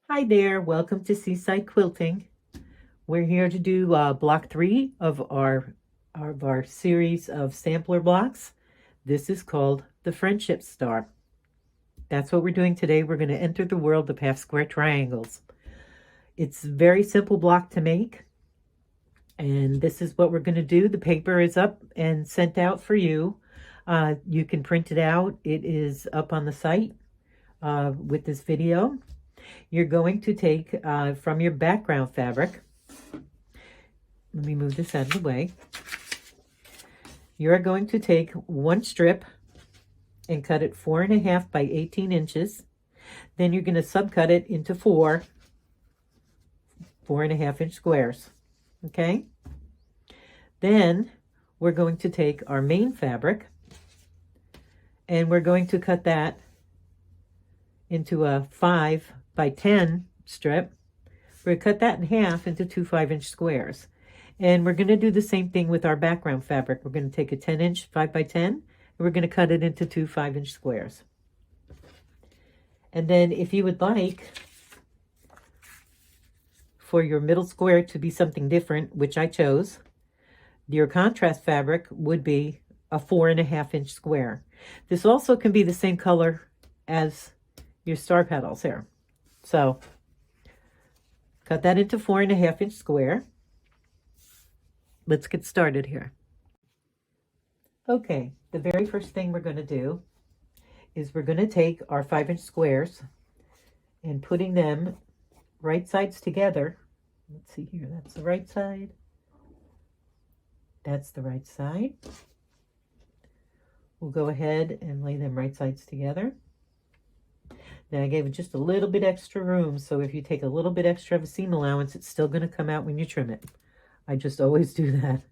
Hi there, welcome to Seaside Quilting. We're here to do block 3 of our series of sampler blocks. This is called the Friendship Star. That's what we're doing today. We're going to enter the world of half square triangles. It's a very simple block to make, and this is what we're going to do. The paper is up and sent out for you. You can print it out. It is up on the site with this video. You're going to take from your background fabric. Let me move this out of the way. You're going to take one strip and cut it 4.5 by 18 inches. Then you're going to subcut it into 4.5 inch squares. Okay? Then we're going to take our main fabric and we're going to cut that into a 5 by 10 strip. We're going to cut that in half into two 5-inch squares. And we're going to do the same thing with our background fabric. We're going to take a 10-inch 5 by 10 and we're going to cut it into two 5-inch squares. And then if you would like for your middle square to be something different, which I chose, your contrast fabric would be a 4.5-inch square. This also can be the same color as your star petals here. So cut that into 4.5-inch square. Let's get started here. Okay, the very first thing we're going to do is we're going to take our 5-inch squares and putting them right sides together. Let's see here, that's the right side. That's the right side. We'll go ahead and lay them right sides together. Now I gave it just a little bit extra room, so if you take a little bit extra of a seam allowance, it's still going to come out when you trim it. I just always do that.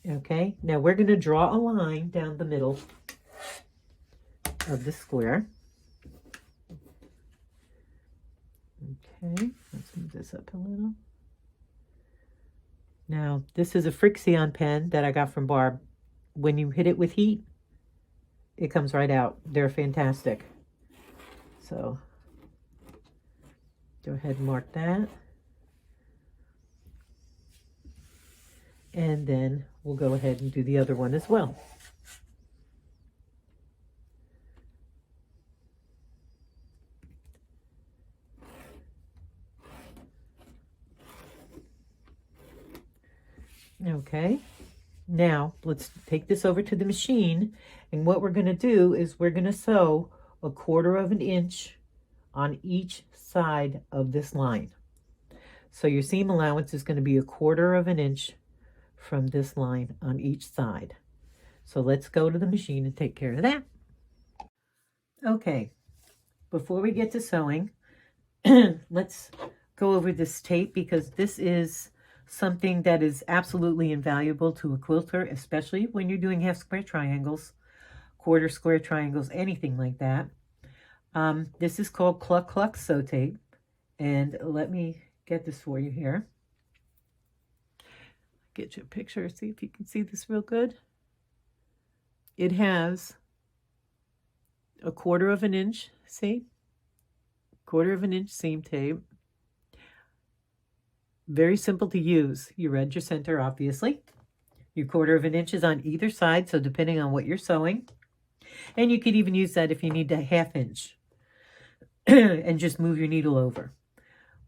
Okay, now we're going to draw a line down the middle of the square. Okay, let's move this up a little. Now, this is a Frixion pen that I got from Barb. When you hit it with heat, it comes right out. They're fantastic. So, go ahead and mark that. And then we'll go ahead and do the other one as well. Okay, now let's take this over to the machine, and what we're going to do is we're going to sew 1/4 inch on each side of this line. So your seam allowance is going to be 1/4 inch from this line on each side. So let's go to the machine and take care of that. Okay, before we get to sewing, let's go over this tape, because this is something that is absolutely invaluable to a quilter, especially when you're doing half square triangles, quarter square triangles, anything like that. This is called Cluck Cluck Sew Tape, and let me get this for you here. Get you a picture, see if you can see this real good. It has 1/4 inch, see? 1/4 inch seam tape. Very simple to use. You read your center, obviously. Your 1/4 inch is on either side, so depending on what you're sewing. And you could even use that if you need a 1/2 inch and just move your needle over.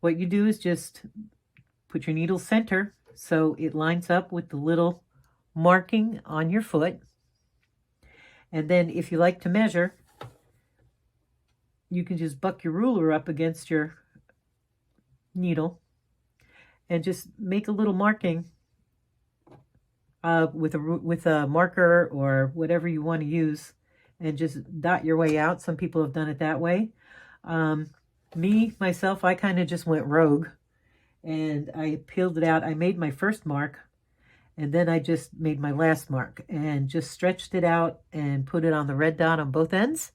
What you do is just put your needle center so it lines up with the little marking on your foot. And then if you like to measure, you can just buck your ruler up against your needle and just make a little marking with a marker or whatever you want to use, and just dot your way out. Some people have done it that way. Myself, I kind of just went rogue, and I peeled it out. I made my first mark, and then I just made my last mark and just stretched it out and put it on the red dot on both ends.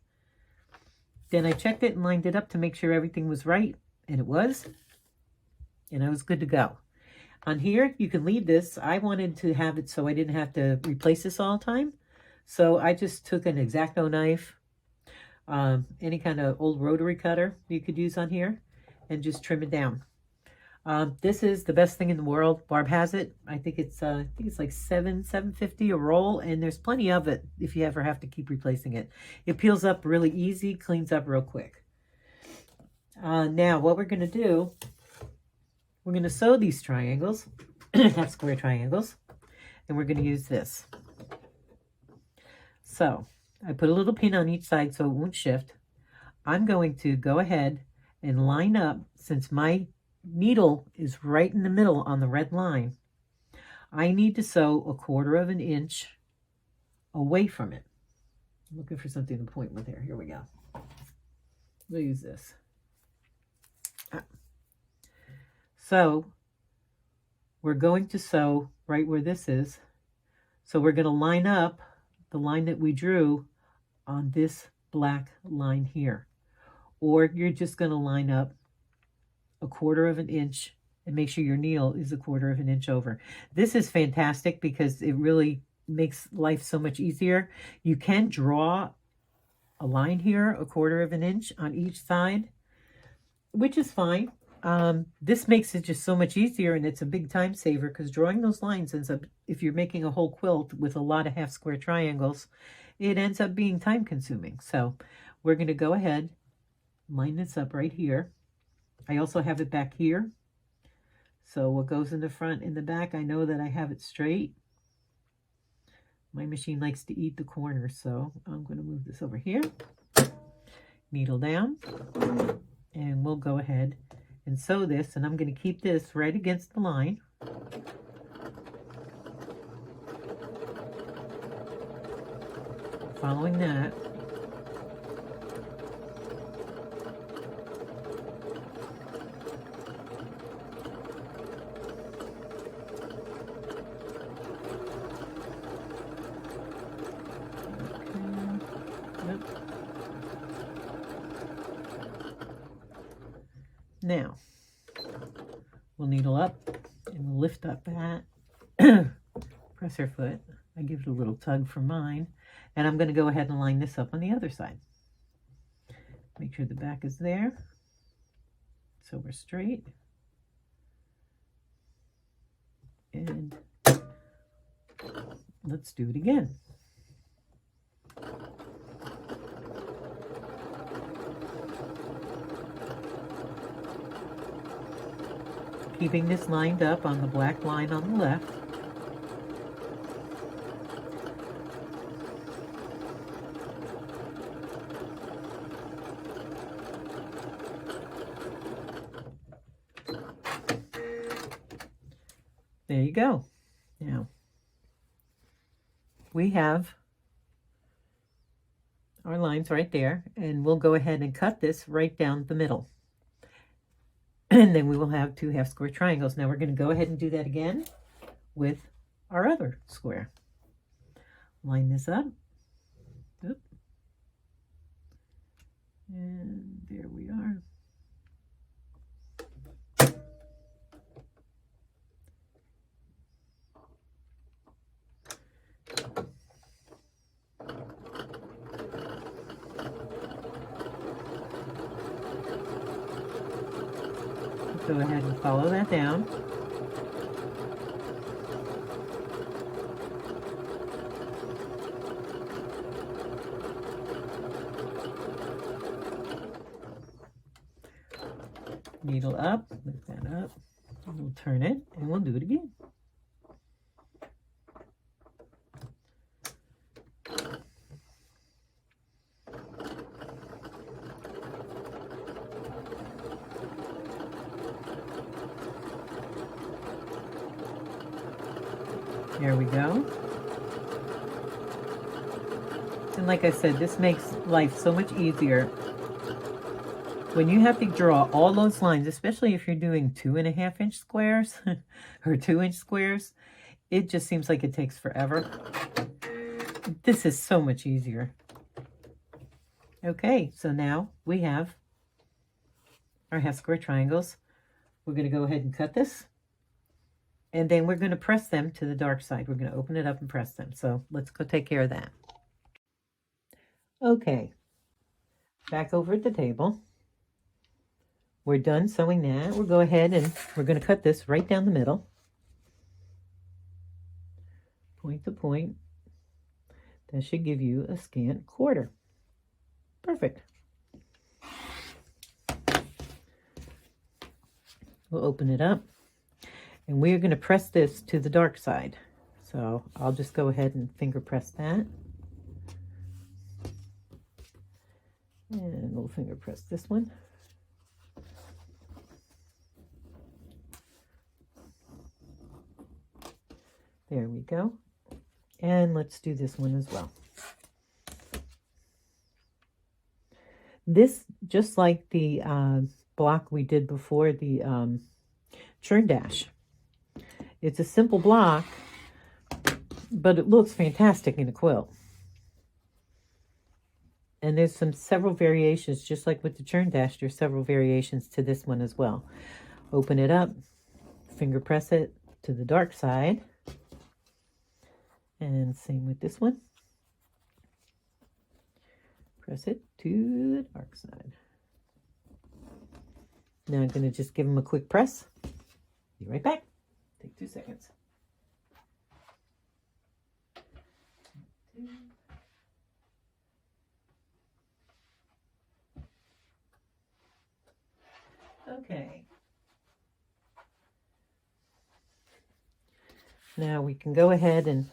Then I checked it and lined it up to make sure everything was right, and it was. And I was good to go. On here, you can leave this. I wanted to have it so I didn't have to replace this all the time. So I just took an X-Acto knife, any kind of old rotary cutter you could use on here, and just trim it down. This is the best thing in the world. Barb has it. I think it's like $7.50 a roll, and there's plenty of it if you ever have to keep replacing it. It peels up really easy, cleans up real quick. Now what we're going to do, we're going to sew these triangles, half square triangles, and we're going to use this. So I put a little pin on each side so it won't shift. I'm going to go ahead and line up, since my needle is right in the middle on the red line, I need to sew 1/4 of an inch away from it. I'm looking for something to point with here. Here we go. We'll use this. So we're going to sew right where this is. So we're going to line up the line that we drew on this black line here. Or you're just going to line up 1/4 of an inch and make sure your needle is 1/4 of an inch over. This is fantastic because it really makes life so much easier. You can draw a line here 1/4 of an inch on each side, which is fine. This makes it just so much easier, and it's a big time saver because drawing those lines ends up, if you're making a whole quilt with a lot of half square triangles, it ends up being time consuming. So we're going to go ahead, line this up right here. I also have it back here. So what goes in the front and the back, I know that I have it straight. My machine likes to eat the corners, so I'm going to move this over here. Needle down, and we'll go ahead and sew this, and I'm going to keep this right against the line. Following that, now, we'll needle up and we'll lift up that presser foot. I give it a little tug for mine. And I'm going to go ahead and line this up on the other side. Make sure the back is there. So we're straight. And let's do it again. Keeping this lined up on the black line on the left. There you go. Now, we have our lines right there, and we'll go ahead and cut this right down the middle. And then we will have 2 half square triangles. Now we're going to go ahead and do that again with our other square. Line this up. Oop. And there we are. Go ahead and follow that down. Needle up, lift that up, and we'll turn it, and we'll do it again. There we go. And like I said, this makes life so much easier. When you have to draw all those lines, especially if you're doing 2.5 inch squares or 2 inch squares, it just seems like it takes forever. This is so much easier. Okay, so now we have our half square triangles. We're going to go ahead and cut this. And then we're going to press them to the dark side. We're going to open it up and press them. So let's go take care of that. Okay. back over at the table. We're done sewing that. We'll go ahead and we're going to cut this right down the middle. Point to point. That should give you a scant quarter. Perfect. We'll open it up. And we're going to press this to the dark side. So I'll just go ahead and finger press that. And we'll finger press this one. There we go. And let's do this one as well. This, just like the block we did before, the churn dash. It's a simple block, but it looks fantastic in a quilt. And there's several variations, just like with the churn dash, there's several variations to this one as well. Open it up, finger press it to the dark side. And same with this one. Press it to the dark side. Now I'm going to just give them a quick press. Be right back. Take 2 seconds. Okay. Now we can go ahead and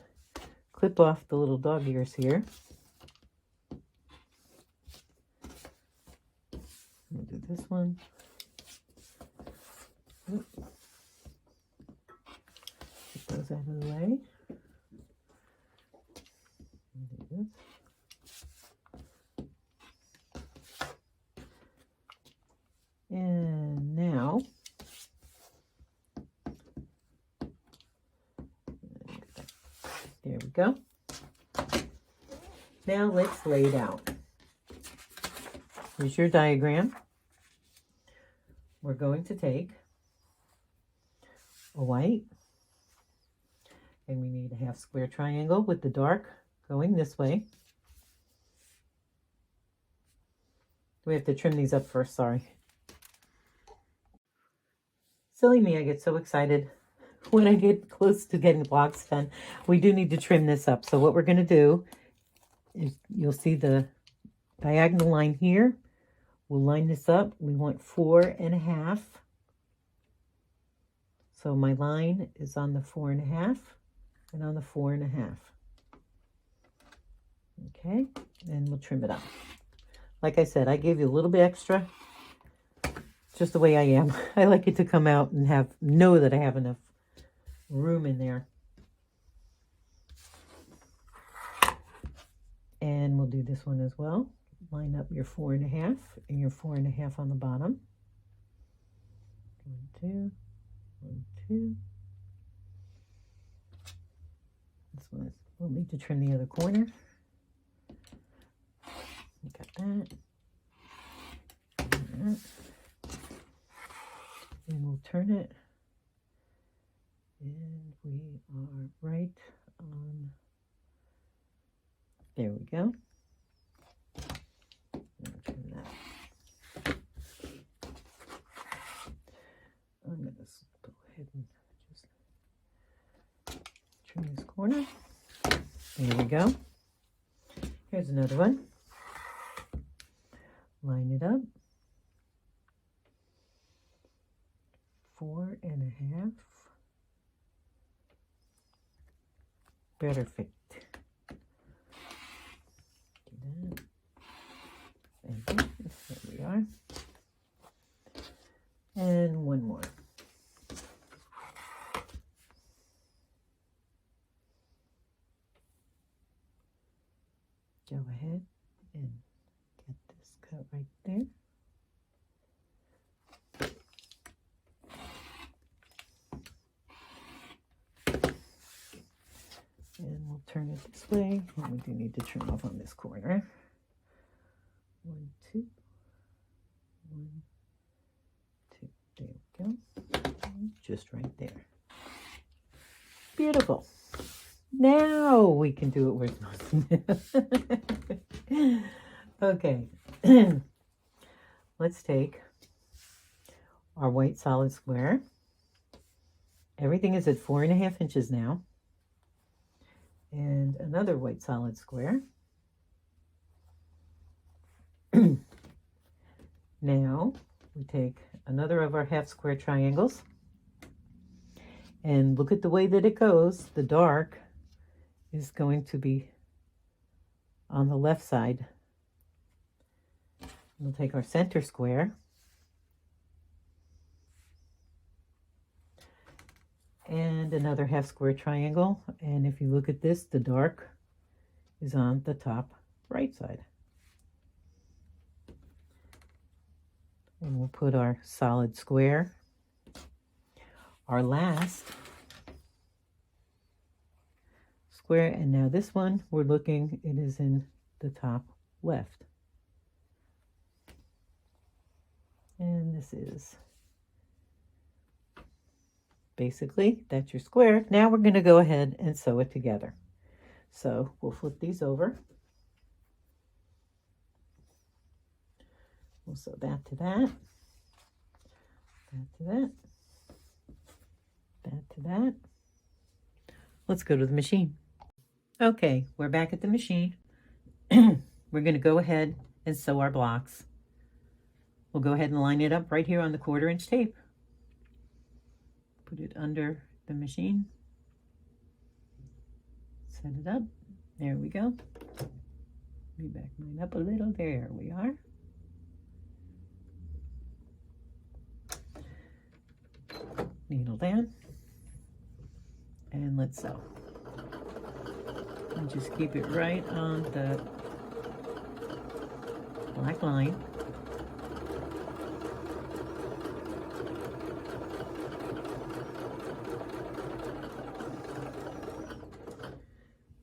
clip off the little dog ears here. We'll do this one. Oop. Get those out of the way. Do this. And now, there we go. Now let's lay it out. Here's your diagram. We're going to take a white, and we need a half square triangle with the dark going this way. We have to trim these up first, sorry. Silly me, I get so excited when I get close to getting the blocks done. We do need to trim this up. So what we're going to do is, you'll see the diagonal line here. We'll line this up. We want 4.5. So my line is on the 4.5 and on the 4.5. Okay, and we'll trim it up. Like I said, I gave you a little bit extra. Just the way I am. I like it to come out and know that I have enough room in there. And we'll do this one as well. Line up your 4.5 and your 4.5 on the bottom. 1, 2, 1, 2. This one is, we'll need to trim the other corner. We got that. And we'll turn it. And we are right on. There we go. Turn that. I'm going to go ahead and just trim this corner. There we go. Here's another one. Line it up. 4.5. Perfect. Do that. And there we are. And one more. Go ahead and get this cut right there. And we'll turn it this way. And we do need to trim off on this corner. 1, 2. 1, 2. There we go. Just right there. Beautiful. Now we can do it with okay. Let's take our white solid square. Everything is at 4.5 inches now. And another white solid square. Now we take another of our half square triangles. And look at the way that it goes. The dark is going to be on the left side. We'll take our center square. And another half square triangle. And if you look at this, the dark is on the top right side. And we'll put our solid square. Our last square, and now this one, we're looking, it is in the top left. And this is basically, that's your square. Now we're going to go ahead and sew it together. So we'll flip these over. We'll sew that to that, that to that, that to that. Let's go to the machine. Okay, we're back at the machine. We're going to go ahead and sew our blocks. We'll go ahead and line it up right here on the 1/4 inch tape. Put it under the machine. Set it up. There we go. Let me back mine up a little. There we are. Needle down. And let's sew. And just keep it right on the black line.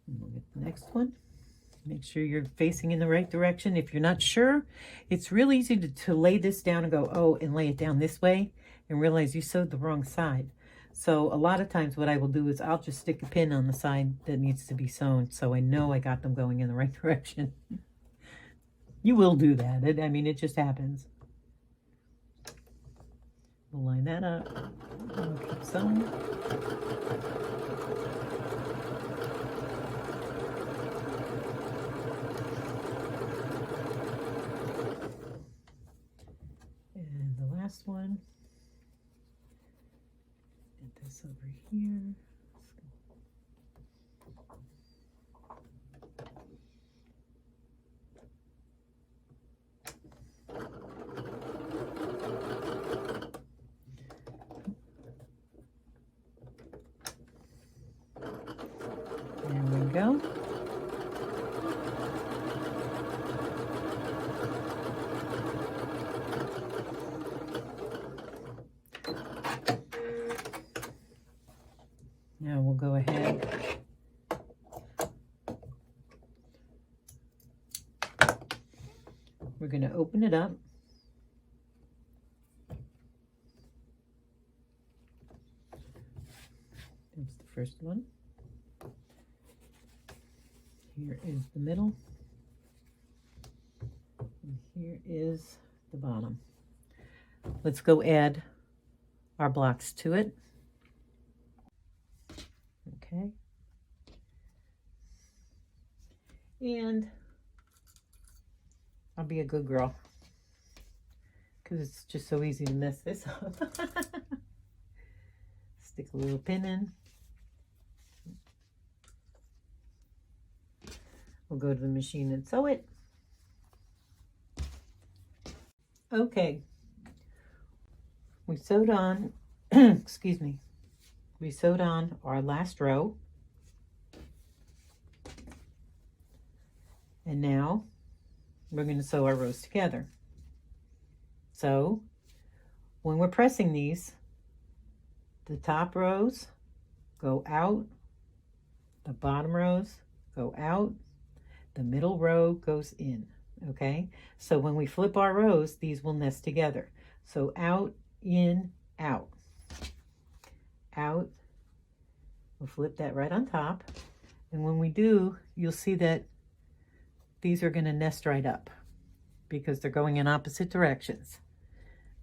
And we'll get the next one. Make sure you're facing in the right direction. If you're not sure, it's real easy to lay this down and go, oh, and lay it down this way and realize you sewed the wrong side. So a lot of times what I will do is I'll just stick a pin on the side that needs to be sewn so I know I got them going in the right direction. You will do that. I mean, it just happens. We'll line that up. We'll keep sewing. And the last one. Get this over here. There we go. Now we'll go ahead we're going to open it up. That's the first one. Here is the middle. And here is the bottom. Let's go add our blocks to it. Okay. And I'll be a good girl because it's just so easy to mess this up. Stick a little pin in. We'll go to the machine and sew it. Okay. We sewed on, excuse me, we sewed on our last row. And now we're going to sew our rows together. So when we're pressing these, the top rows go out, the bottom rows go out, the middle row goes in, okay? So when we flip our rows, these will nest together. So out, in, out, out. We'll flip that right on top. And when we do, you'll see that these are going to nest right up because they're going in opposite directions.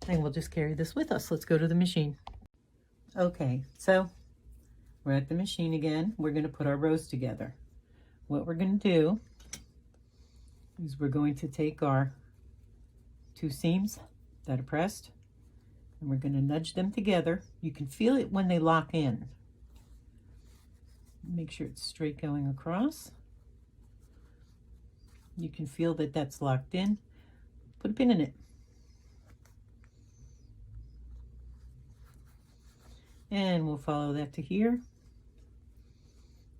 And we'll just carry this with us. Let's go to the machine. Okay, so we're at the machine again. We're going to put our rows together. What we're going to do is we're going to take our 2 seams that are pressed, and we're going to nudge them together. You can feel it when they lock in. Make sure it's straight going across. You can feel that that's locked in. Put a pin in it. And we'll follow that to here.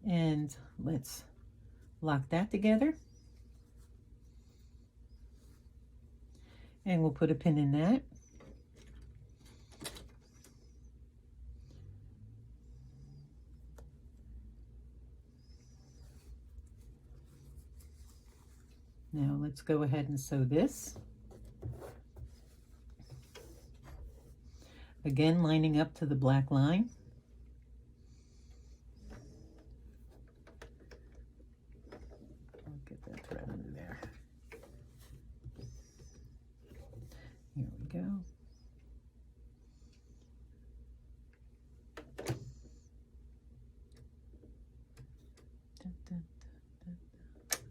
And let's lock that together. And we'll put a pin in that. Now let's go ahead and sew this. Again, lining up to the black line. I'll get that thread under there. Here we go.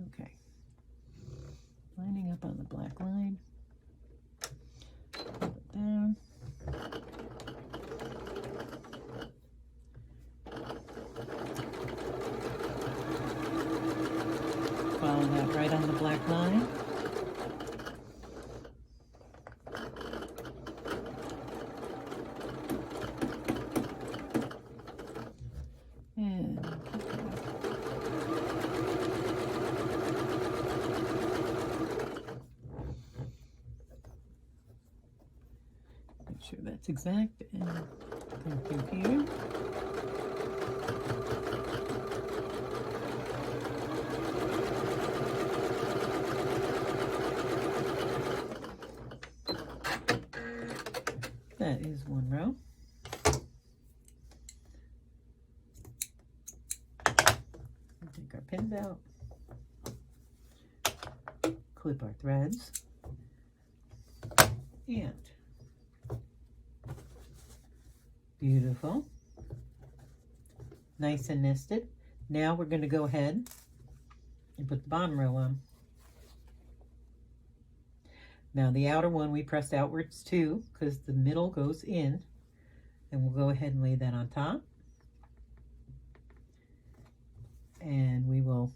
Okay. Lining up on the black line. Pull it down. Follow that right on the black line. And make sure that's exact, and go through here. That is one row. We'll take our pins out, clip our threads, and beautiful, nice and nested. Now we're going to go ahead and put the bottom row on. Now the outer one we pressed outwards too, because the middle goes in, and we'll go ahead and lay that on top. And we will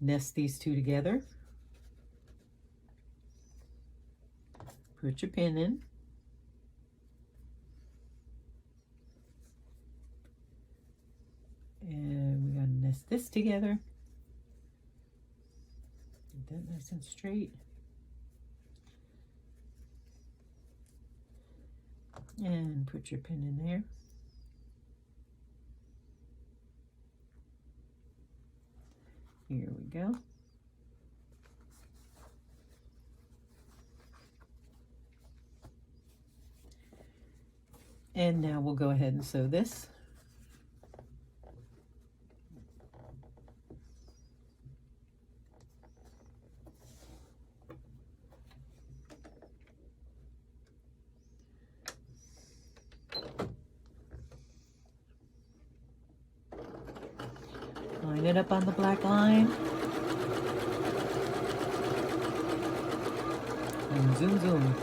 nest these two together. Put your pin in. And we gotta nest this together. Get that nice and straight. And put your pin in there. Here we go. And now we'll go ahead and sew this. Line it up on the black line. And zoom, zoom.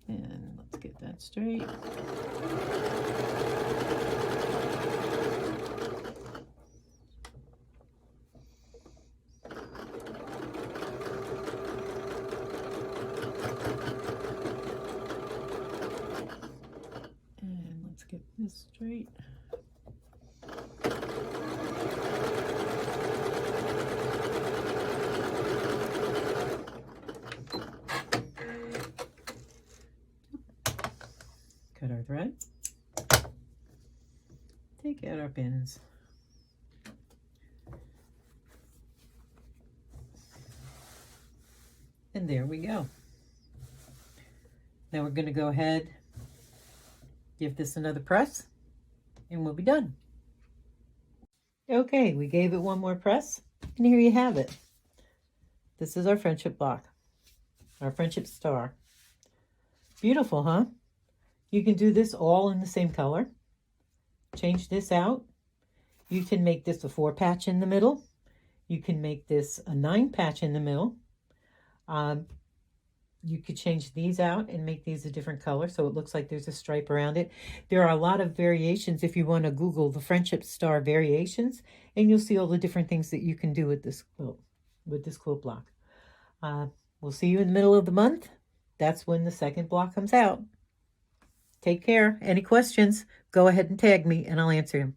And let's get that straight. Get this straight. Cut our thread. Take out our pins. And there we go. Now we're going to go ahead, give this another press, and we'll be done. Okay, we gave it one more press, and here you have it. This is our friendship block, our friendship star. Beautiful, huh? You can do this all in the same color. Change this out. You can make this a 4-patch in the middle. You can make this a 9-patch in the middle. You could change these out and make these a different color so it looks like there's a stripe around it. There are a lot of variations if you want to Google the friendship star variations, and you'll see all the different things that you can do with this quilt block. We'll see you in the middle of the month. That's when the second block comes out. Take care. Any questions, go ahead and tag me and I'll answer them.